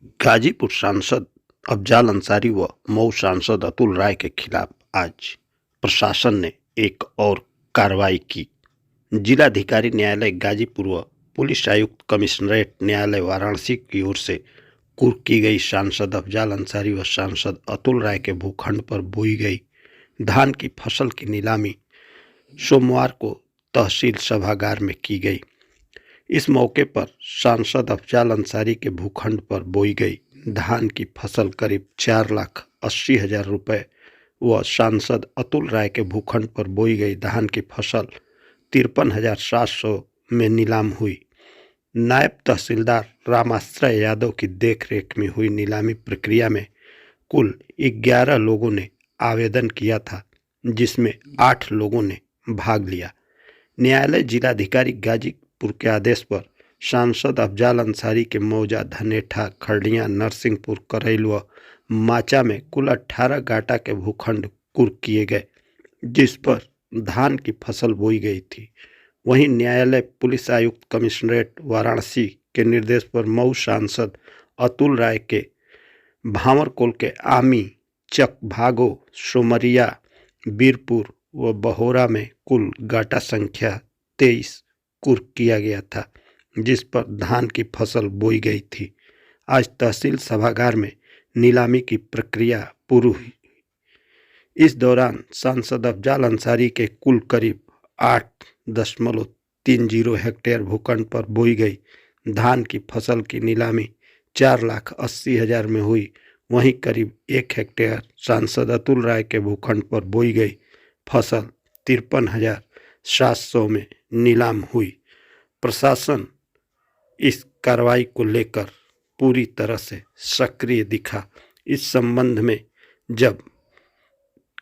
गाजीपुर सांसद अफजाल अंसारी व मऊ सांसद अतुल राय के खिलाफ आज प्रशासन ने एक और कार्रवाई की। जिलाधिकारी न्यायालय गाजीपुर व पुलिस आयुक्त कमिश्नरेट न्यायालय वाराणसी की ओर से कुर्क की गई सांसद अफजाल अंसारी व सांसद अतुल राय के भूखंड पर बोई गई धान की फसल की नीलामी सोमवार को तहसील सभागार में की गई। इस मौके पर सांसद अफजाल अंसारी के भूखंड पर बोई गई धान की फसल करीब 4,80,000 रुपये व सांसद अतुल राय के भूखंड पर बोई गई धान की फसल 53,700 में नीलाम हुई। नायब तहसीलदार रामाश्रय यादव की देखरेख में हुई नीलामी प्रक्रिया में कुल 11 लोगों ने आवेदन किया था, जिसमें 8 लोगों ने भाग लिया। न्यायालय जिलाधिकारी गाजीपुर के आदेश पर सांसद अफजाल अंसारी के मौजा, धनेठा, खरड़िया, नरसिंहपुर, करैल व माचा में कुल 18 गाटा के भूखंड कुर्क किए गए, जिस पर धान की फसल बोई गई थी। वहीं न्यायालय पुलिस आयुक्त कमिश्नरेट वाराणसी के निर्देश पर मऊ सांसद अतुल राय के भांवरकोल के आमी, चकभागो, सोमरिया, बीरपुर व बहोरा में कुल गाटा संख्या 23 कुर्क किया गया था, जिस पर धान की फसल बोई गई थी। आज तहसील सभागार में नीलामी की प्रक्रिया पूरी हुई। इस दौरान सांसद अफजाल अंसारी के कुल करीब 8.30 हेक्टेयर भूखंड पर बोई गई धान की फसल की नीलामी 4,80,000 में हुई। वहीं करीब 1 हेक्टेयर सांसद अतुल राय के भूखंड पर बोई गई फसल 53,700 में नीलाम हुई। प्रशासन इस कार्रवाई को लेकर पूरी तरह से सक्रिय दिखा। इस संबंध में जब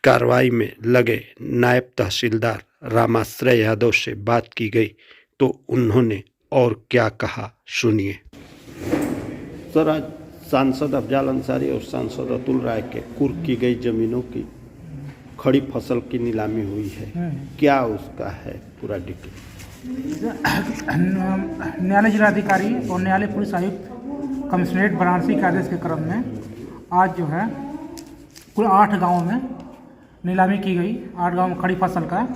कार्रवाई में लगे नायब तहसीलदार रामाश्रय यादव से बात की गई तो उन्होंने और क्या कहा, सुनिए। सर, आज सांसद अफजाल अंसारी और सांसद अतुल राय के कुर्क की गई जमीनों की खड़ी फसल की नीलामी हुई है, क्या उसका है पूरा डिटेल? न्यायालय जिलाधिकारी और न्यायालय पुलिस आयुक्त कमिश्नरेट वाराणसी के आदेश के क्रम में आज जो है कुल 8 गांवों में नीलामी की गई, 8 गांव में खड़ी फसल का,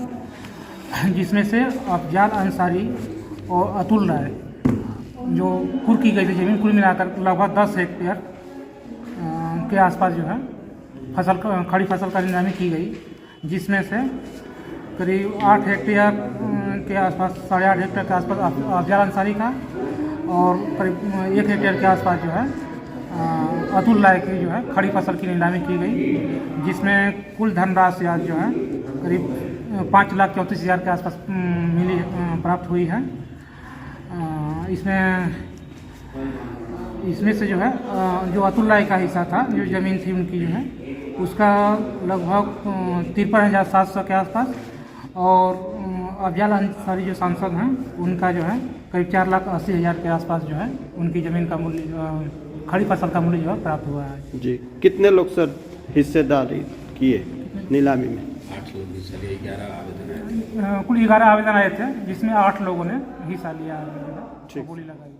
जिसमें से अफजाल अंसारी और अतुल राय जो कुर्क की गई थी जमीन कुल मिलाकर लगभग 10 हेक्टेयर के आसपास जो है खड़ी फसल का नीलामी की गई, जिसमें से करीब 8 हेक्टेयर के आसपास, 8.5 हेक्टेयर के आसपास अफजाल अंसारी का और करीब 1 हेक्टेयर के आसपास जो है अतुल राय की जो है खड़ी फसल की नीलामी की गई, जिसमें कुल धनराशि आज जो है करीब 5,34,000 के आसपास प्राप्त हुई है। इसमें से जो है जो अतुल राय का हिस्सा था, जो ज़मीन थी उनकी जो है उसका लगभग 53,700 के आसपास, और अफजाल अंसारी जो सांसद हैं उनका जो है करीब 4,80,000 के आसपास जो है उनकी ज़मीन का मूल्य, खड़ी फसल का मूल्य जो है प्राप्त हुआ है। जी, कितने लोग सर हिस्सेदारी किए नीलामी में? 8 लोग हिस्सा लिए, 11 आवेदन आए थे। कुल 11 आवेदन आए थे, जिसमें 8 लोगों ने हिस्सा लिया, बोली लगाई।